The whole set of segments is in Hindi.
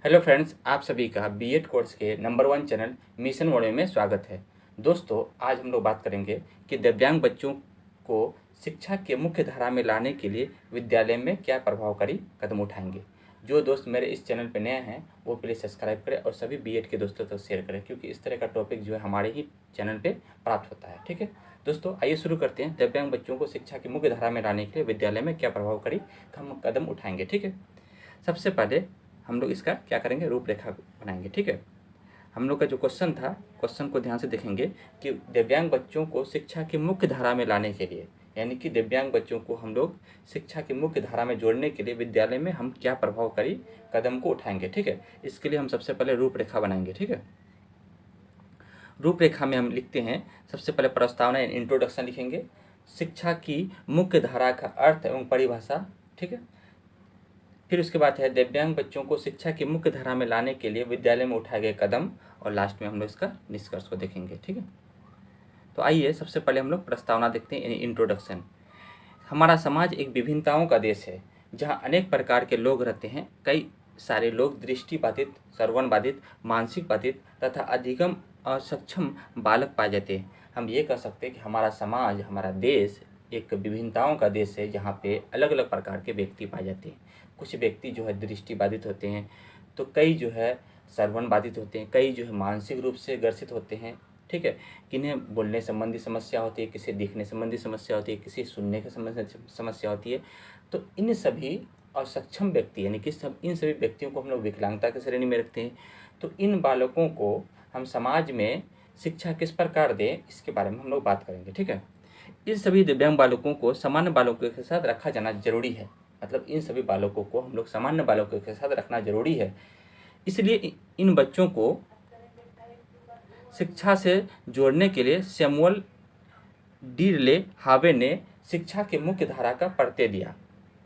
हेलो फ्रेंड्स, आप सभी का बीएड कोर्स के नंबर 1 चैनल मिशन मोड में स्वागत है। दोस्तों, आज हम लोग बात करेंगे कि दिव्यांग बच्चों को शिक्षा के मुख्य धारा में लाने के लिए विद्यालय में क्या प्रभावकारी कदम उठाएंगे। जो दोस्त मेरे इस चैनल पर नए हैं वो प्लीज़ सब्सक्राइब करें और सभी बीएड के दोस्तों तक शेयर करें, क्योंकि इस तरह का टॉपिक जो है हमारे ही चैनल पर प्राप्त होता है। ठीक है दोस्तों, आइए शुरू करते हैं। दिव्यांग बच्चों को शिक्षा की मुख्य धारा में लाने के लिए विद्यालय में क्या प्रभावकारी कदम उठाएंगे। ठीक है, सबसे पहले हम लोग इसका क्या करेंगे, रूपरेखा बनाएंगे। ठीक है, हम लोग का जो क्वेश्चन था, क्वेश्चन को ध्यान से देखेंगे कि दिव्यांग बच्चों को शिक्षा की मुख्य धारा में लाने के लिए, यानी कि दिव्यांग बच्चों को हम लोग शिक्षा की मुख्य धारा में जोड़ने के लिए विद्यालय में हम क्या प्रभावकारी कदम को उठाएंगे। ठीक है, इसके लिए हम सबसे पहले रूपरेखा बनाएंगे। ठीक है, रूपरेखा में हम लिखते हैं, सबसे पहले प्रस्तावना इंट्रोडक्शन लिखेंगे, शिक्षा की मुख्य धारा का अर्थ एवं परिभाषा। ठीक है, फिर उसके बाद है दिव्यांग बच्चों को शिक्षा की मुख्य धारा में लाने के लिए विद्यालय में उठाए गए कदम, और लास्ट में हम लोग इसका निष्कर्ष को देखेंगे। ठीक है, तो आइए सबसे पहले हम लोग प्रस्तावना देखते हैं, यानी इंट्रोडक्शन। हमारा समाज एक विभिन्नताओं का देश है, जहाँ अनेक प्रकार के लोग रहते हैं। कई सारे लोग दृष्टिबाधित, श्रवणबाधित, मानसिक बाधित तथा अधिगम अक्षम बालक पाए जाते हैं। हम ये कह सकते हैं कि हमारा समाज, हमारा देश एक विभिन्नताओं का देश है, जहाँ पे अलग अलग प्रकार के व्यक्ति पाए जाते हैं। कुछ व्यक्ति जो है दृष्टिबाधित होते हैं, तो कई जो है श्रवण बाधित होते हैं, कई जो है मानसिक रूप से ग्रसित होते हैं। ठीक है, किन्हें बोलने संबंधी समस्या होती है, किसी देखने संबंधी समस्या होती है, किसी सुनने के संबंधी समस्या होती है। तो इन सभी असक्षम व्यक्ति, यानी कि इन सभी व्यक्तियों को हम लोग विकलांगता की श्रेणी में रखते हैं। तो इन बालकों को हम समाज में शिक्षा किस प्रकार दें, इसके बारे में हम लोग बात करेंगे। ठीक है, इन सभी दिव्यांग बालकों को सामान्य बालकों के साथ रखा जाना जरूरी है। मतलब इन सभी बालकों को हम लोग सामान्य बालकों के साथ रखना जरूरी है। इसलिए इन बच्चों को शिक्षा से जोड़ने के लिए सैमुअल डी हावे ने शिक्षा के मुख्य धारा का परिचय दिया।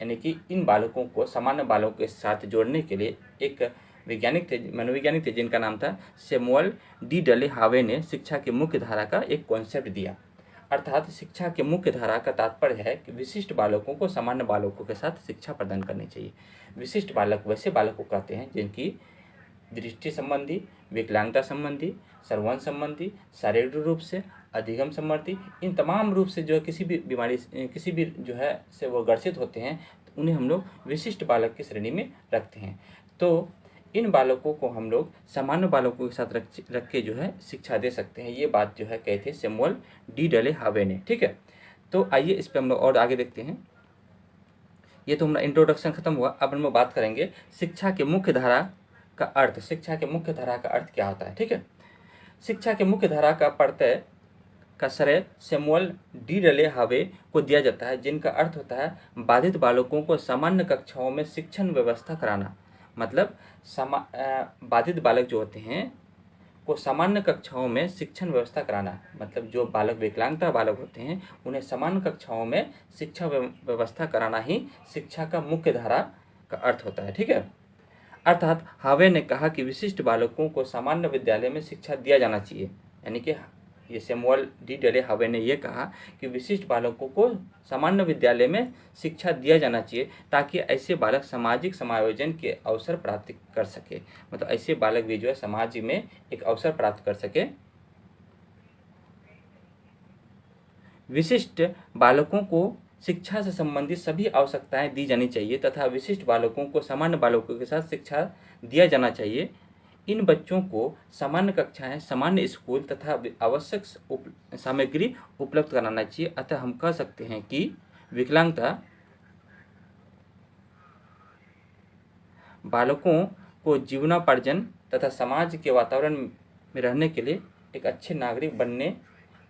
यानी कि इन बालकों को सामान्य बालकों के साथ जोड़ने के लिए एक वैज्ञानिक थे, मनोवैज्ञानिक थे, जिनका नाम था सैमुअल डी हावे ने शिक्षा की मुख्य धारा का एक कॉन्सेप्ट दिया। अर्थात शिक्षा के मुख्य धारा का तात्पर्य है कि विशिष्ट बालकों को सामान्य बालकों के साथ शिक्षा प्रदान करनी चाहिए। विशिष्ट बालक वैसे बालक को कहते हैं जिनकी दृष्टि संबंधी, विकलांगता संबंधी, श्रवण संबंधी, शारीरिक रूप से, अधिगम संबंधी, इन तमाम रूप से जो है किसी भी बीमारी, किसी भी जो है से वो ग्रसित होते हैं, तो उन्हें हम लोग विशिष्ट बालक की श्रेणी में रखते हैं। तो इन बालकों को हम लोग सामान्य बालकों के साथ रख के जो है शिक्षा दे सकते हैं। ये बात जो है कहे थे सैमुअल डी हावे ने। ठीक है, तो आइए इस पर हम लोग और आगे देखते हैं। ये तो हमारा इंट्रोडक्शन खत्म हुआ। अब हम लोग बात करेंगे शिक्षा के मुख्य धारा का अर्थ। शिक्षा के मुख्य धारा का अर्थ क्या होता है। ठीक है, शिक्षा के मुख्य धारा का परिचय का श्रेय सैमुअल डी हावे को दिया जाता है, जिनका अर्थ होता है बाधित बालकों को सामान्य कक्षाओं में शिक्षण व्यवस्था कराना। मतलब बाधित बालक जो होते हैं को सामान्य कक्षाओं में शिक्षण व्यवस्था कराना। मतलब जो बालक विकलांगता बालक होते हैं उन्हें सामान्य कक्षाओं में शिक्षा व्यवस्था कराना ही शिक्षा का मुख्य धारा का अर्थ होता है। ठीक है, अर्थात हावे ने कहा कि विशिष्ट बालकों को सामान्य विद्यालय में शिक्षा दिया जाना चाहिए। यानी कि ये सैमुअल डी हावे ने यह कहा कि विशिष्ट बालकों को सामान्य विद्यालय में शिक्षा दिया जाना चाहिए, ताकि ऐसे बालक सामाजिक समायोजन के अवसर प्राप्त कर सके। मतलब ऐसे बालक भी जो है समाज में एक अवसर प्राप्त कर सके। विशिष्ट बालकों को शिक्षा से संबंधित सभी आवश्यकताएं दी जानी चाहिए तथा विशिष्ट बालकों को सामान्य बालकों के साथ शिक्षा दिया जाना चाहिए। इन बच्चों को सामान्य कक्षाएं, सामान्य स्कूल तथा आवश्यक सामग्री उपलब्ध कराना चाहिए। अतः हम कह सकते हैं कि विकलांगता बालकों को जीवनोपार्जन तथा समाज के वातावरण में रहने के लिए, एक अच्छे नागरिक बनने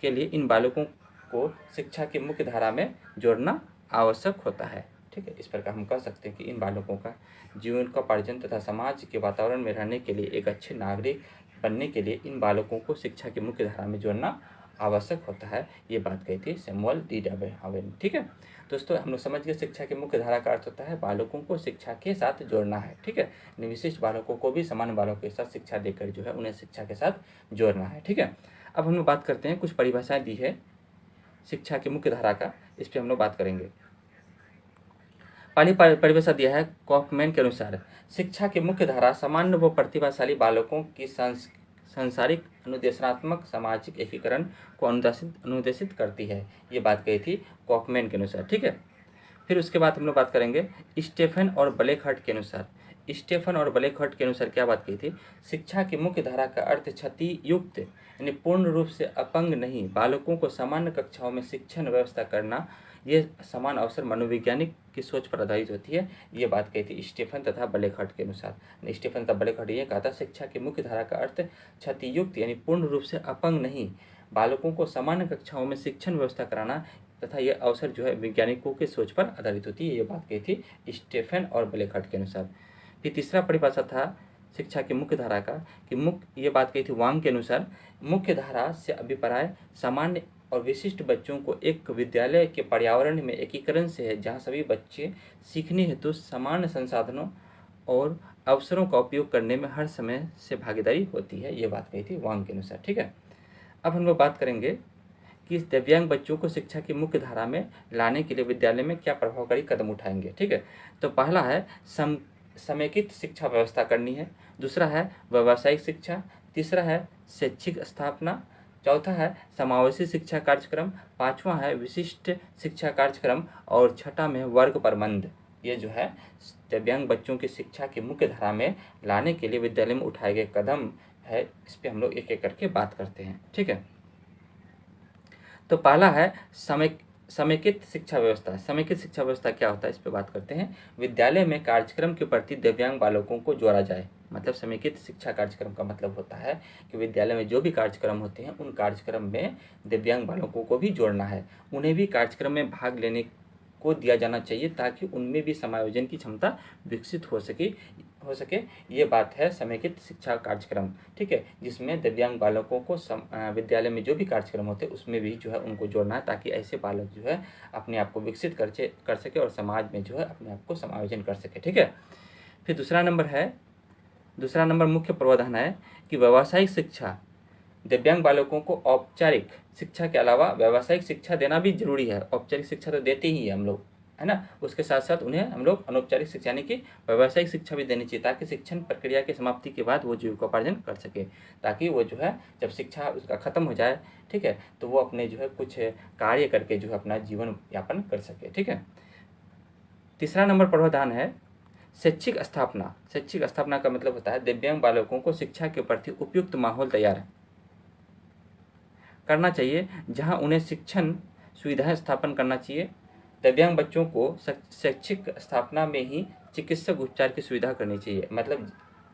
के लिए इन बालकों को शिक्षा की मुख्य धारा में जोड़ना आवश्यक होता है। ठीक है, इस प्रकार हम कह सकते हैं कि इन बालकों का जीवन का उपार्जन तथा समाज के वातावरण में रहने के लिए, एक अच्छे नागरिक बनने के लिए इन बालकों को शिक्षा की मुख्य धारा में जोड़ना आवश्यक होता है। ये बात कही थी सैमुअल डी हावे ने। ठीक है दोस्तों, हम लोग समझ गए शिक्षा की मुख्य धारा का अर्थ होता है बालकों को शिक्षा के साथ जोड़ना है। ठीक है, विशिष्ट बालकों को भी सामान्य बालकों के साथ शिक्षा देकर जो है उन्हें शिक्षा के साथ जोड़ना है। ठीक है, अब हम लोग बात करते हैं, कुछ परिभाषाएं दी है शिक्षा की मुख्य धारा का, इस पर हम लोग बात करेंगे। पहली परिभाषा दिया है कॉफमैन के अनुसार, शिक्षा की मुख्य धारा सामान्य व प्रतिभाशाली बालकों की सांसारिक, अनुदेशनात्मक, सामाजिक एकीकरण को अनुदेशित करती है। ये बात कही थी कॉफमैन के अनुसार। ठीक है, फिर उसके बाद हम लोग बात करेंगे स्टेफन और ब्लेकहार्ट के अनुसार। स्टेफन और ब्लेकहार्ट के अनुसार क्या बात कही थी, शिक्षा की मुख्य धारा का अर्थ क्षति युक्त यानी पूर्ण रूप से अपंग नहीं बालकों को सामान्य कक्षाओं में शिक्षण व्यवस्था करना, ये समान अवसर मनोवैज्ञानिक की सोच पर आधारित होती है। ये बात कही थी स्टेफन तथा ब्लेकहार्ट के अनुसार। स्टेफन तथा ब्लेकहार्ट ये कहा था शिक्षा की मुख्य धारा का अर्थ क्षतियुक्त यानी पूर्ण रूप से अपंग नहीं बालकों को सामान्य कक्षाओं में शिक्षण व्यवस्था कराना तथा यह अवसर जो है वैज्ञानिकों की सोच पर आधारित होती है। ये बात कही थी स्टेफन और ब्लेकहार्ट के अनुसार। फिर तीसरा परिभाषा था शिक्षा की मुख्य धारा का कि ये बात कही थी वांग के अनुसार, मुख्य धारा से अभिप्राय सामान्य और विशिष्ट बच्चों को एक विद्यालय के पर्यावरण में एकीकरण से है जहाँ सभी बच्चे सीखने हेतु समान संसाधनों और अवसरों का उपयोग करने में हर समय से भागीदारी होती है। ये बात कही थी वांग के अनुसार। ठीक है, अब हम लोग बात करेंगे कि दिव्यांग बच्चों को शिक्षा की मुख्य धारा में लाने के लिए विद्यालय में क्या प्रभावकारी कदम उठाएंगे। ठीक है, तो पहला है समेकित शिक्षा व्यवस्था करनी है, दूसरा है व्यावसायिक शिक्षा, तीसरा है शैक्षिक स्थापना, चौथा है समावेशी शिक्षा कार्यक्रम, पांचवा है विशिष्ट शिक्षा कार्यक्रम और छठा में वर्ग प्रबंध। ये जो है दिव्यांग बच्चों की शिक्षा की मुख्य धारा में लाने के लिए विद्यालय में उठाए गए कदम है। इस पर हम लोग एक एक करके बात करते हैं। ठीक है, तो पहला है समेकित शिक्षा व्यवस्था। समेकित शिक्षा व्यवस्था क्या होता है, इस पर बात करते हैं। विद्यालय में कार्यक्रम के प्रति दिव्यांग बालकों को जोड़ा जाए। मतलब समेकित शिक्षा कार्यक्रम का मतलब होता है कि विद्यालय में जो भी कार्यक्रम होते हैं उन कार्यक्रम में दिव्यांग बालकों को भी जोड़ना है, उन्हें भी कार्यक्रम में भाग लेने को दिया जाना चाहिए ताकि उनमें भी समायोजन की क्षमता विकसित हो सके। ये बात है समेकित शिक्षा कार्यक्रम। ठीक है, जिसमें दिव्यांग बालकों को विद्यालय में जो भी कार्यक्रम होते हैं उसमें भी जो है उनको जोड़ना है ताकि ऐसे बालक जो है अपने आप को विकसित कर सके और समाज में जो है अपने आप को समायोजन कर सके। ठीक है, फिर दूसरा नंबर मुख्य प्रावधान है कि व्यावसायिक शिक्षा। दिव्यांग बालकों को औपचारिक शिक्षा के अलावा व्यावसायिक शिक्षा देना भी जरूरी है। औपचारिक शिक्षा तो देते ही है हम लोग, है ना, उसके साथ साथ उन्हें हम लोग अनौपचारिक शिक्षा यानी कि व्यावसायिक शिक्षा भी देनी चाहिए ताकि शिक्षण प्रक्रिया की समाप्ति के बाद वो जीविकोपार्जन कर सके, ताकि वो जो है जब शिक्षा उसका खत्म हो जाए, ठीक है, तो वो अपने जो है कुछ कार्य करके जो है अपना जीवन यापन कर सके। ठीक है, तीसरा नंबर प्रावधान है शैक्षिक स्थापना। शैक्षिक स्थापना का मतलब होता है दिव्यांग बालकों को शिक्षा के प्रति उपयुक्त माहौल तैयार करना चाहिए जहां उन्हें शिक्षण सुविधाएं स्थापन करना चाहिए। दिव्यांग बच्चों को शैक्षिक स्थापना में ही चिकित्सक उपचार की सुविधा करनी चाहिए। मतलब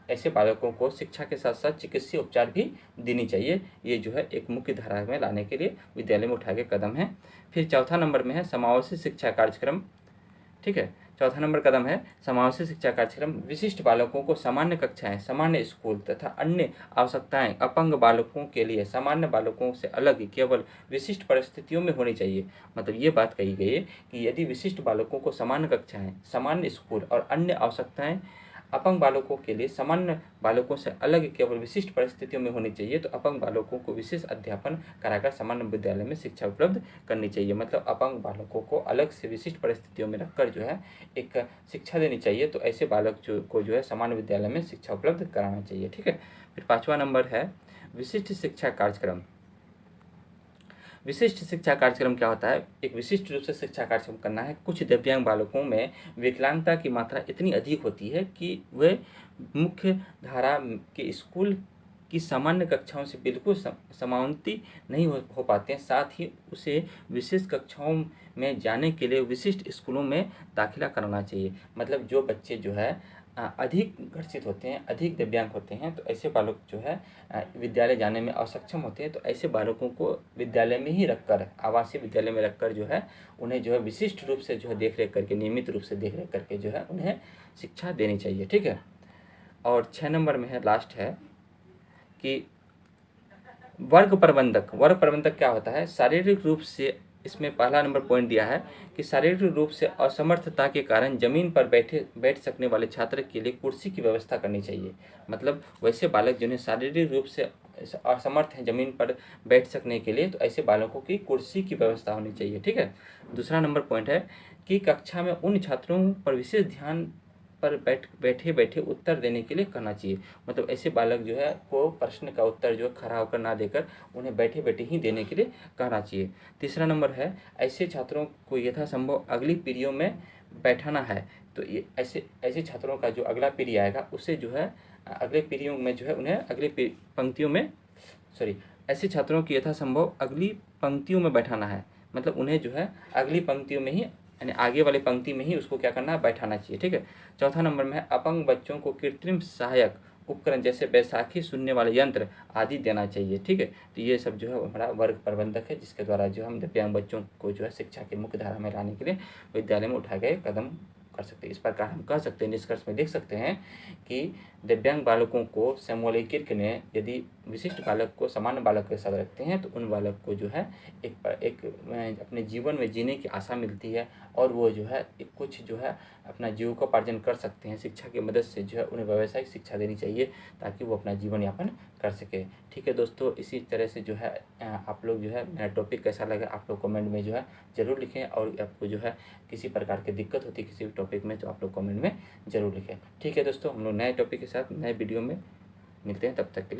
ऐसे बालकों को शिक्षा के साथ साथ चिकित्सीय उपचार भी देनी चाहिए। ये जो है एक मुख्य धारा में लाने के लिए विद्यालय में उठाए गए कदम है। फिर चौथा नंबर में है समावेशी शिक्षा कार्यक्रम। ठीक है, चौथा नंबर कदम है समावेशी शिक्षा कार्यक्रम। विशिष्ट बालकों को सामान्य कक्षाएं, सामान्य स्कूल तथा अन्य आवश्यकताएं अपंग बालकों के लिए सामान्य बालकों से अलग केवल विशिष्ट परिस्थितियों में होनी चाहिए। मतलब ये बात कही गई है कि यदि विशिष्ट बालकों को सामान्य कक्षाएं, सामान्य स्कूल और अन्य आवश्यकताएं अपंग बालकों के लिए सामान्य बालकों से अलग केवल विशिष्ट परिस्थितियों में होनी चाहिए, तो अपंग बालकों को विशेष अध्यापन कराकर सामान्य विद्यालय में शिक्षा उपलब्ध करनी चाहिए। मतलब अपंग बालकों को अलग से विशिष्ट परिस्थितियों में रखकर जो है एक शिक्षा देनी चाहिए, तो ऐसे बालक को जो है सामान्य विद्यालय में शिक्षा उपलब्ध कराना चाहिए। ठीक है, फिर पाँचवा नंबर है विशिष्ट शिक्षा कार्यक्रम। विशिष्ट शिक्षा कार्यक्रम क्या होता है, एक विशिष्ट रूप से शिक्षा कार्यक्रम करना है। कुछ दिव्यांग बालकों में विकलांगता की मात्रा इतनी अधिक होती है कि वे मुख्य धारा के स्कूल की सामान्य कक्षाओं से बिल्कुल समानांतर नहीं हो पाते हैं। साथ ही उसे विशेष कक्षाओं में जाने के लिए विशिष्ट स्कूलों में दाखिला कराना चाहिए। मतलब जो बच्चे जो है अधिक ग्रसित होते हैं, अधिक दिव्यांग होते हैं, तो ऐसे बालक जो है विद्यालय जाने में असक्षम होते हैं, तो ऐसे बालकों को विद्यालय में ही रखकर, आवासीय विद्यालय में रखकर जो है उन्हें जो है विशिष्ट रूप से जो है देख रेख करके, नियमित रूप से देख रेख करके जो है उन्हें शिक्षा देनी चाहिए। ठीक है, और 6 नंबर में है लास्ट है कि वर्ग प्रबंधक। वर्ग प्रबंधक क्या होता है, शारीरिक रूप से इसमें पहला नंबर पॉइंट दिया है कि शारीरिक रूप से असमर्थता के कारण जमीन पर बैठ सकने वाले छात्र के लिए कुर्सी की व्यवस्था करनी चाहिए। मतलब वैसे बालक जिन्हें शारीरिक रूप से असमर्थ हैं जमीन पर बैठ सकने के लिए, तो ऐसे बालकों की कुर्सी की व्यवस्था होनी चाहिए। ठीक है। दूसरा नंबर पॉइंट है कि कक्षा में उन छात्रों पर विशेष ध्यान पर बैठे बैठे उत्तर देने के लिए कहना चाहिए। मतलब ऐसे बालक जो है को प्रश्न का उत्तर जो है खड़ा होकर ना देकर उन्हें बैठे बैठे ही देने के लिए कहना चाहिए। तीसरा नंबर है ऐसे छात्रों को यथासंभव अगली पीढ़ियों में बैठाना है। तो ये ऐसे ऐसे छात्रों का जो अगला पीढ़ी आएगा उसे जो है अगले पीढ़ियों में जो है उन्हें अगली पंक्तियों में ऐसे छात्रों की यथासंभव अगली पंक्तियों में बैठाना है। मतलब उन्हें जो है अगली पंक्तियों में ही यानी आगे वाली पंक्ति में ही उसको क्या करना है, बैठाना चाहिए। ठीक है। चौथा नंबर में है अपंग बच्चों को कृत्रिम सहायक उपकरण जैसे बैसाखी सुनने वाले यंत्र आदि देना चाहिए। ठीक है। तो ये सब जो है हमारा वर्ग प्रबंधक है, जिसके द्वारा जो हम दिव्यांग बच्चों को जो है शिक्षा की मुख्य धारा में लाने के लिए विद्यालय में उठाए गए कदम कर सकते हैं। इस प्रकार हम कह सकते हैं, निष्कर्ष में देख सकते हैं कि दिव्यांग बालकों को सैमुअल किर्क ने यदि विशिष्ट बालक को सामान्य बालक के साथ रखते हैं तो उन बालक को जो है एक अपने जीवन में जीने की आशा मिलती है और वो जो है कुछ जो है अपना जीविकोपार्जन कर सकते हैं। शिक्षा की मदद से जो है उन्हें व्यावसायिक शिक्षा देनी चाहिए ताकि वो अपना जीवन यापन कर सके। ठीक है दोस्तों, इसी तरह से जो है आप लोग जो है मेरा टॉपिक कैसा लगा आप लोग कमेंट में जो है ज़रूर लिखें, और आपको जो है किसी प्रकार की दिक्कत होती है किसी भी टॉपिक में तो आप लोग कमेंट में ज़रूर लिखें। ठीक है दोस्तों, हम लोग नए टॉपिक के साथ नए वीडियो में मिलते हैं, तब तक के लिए।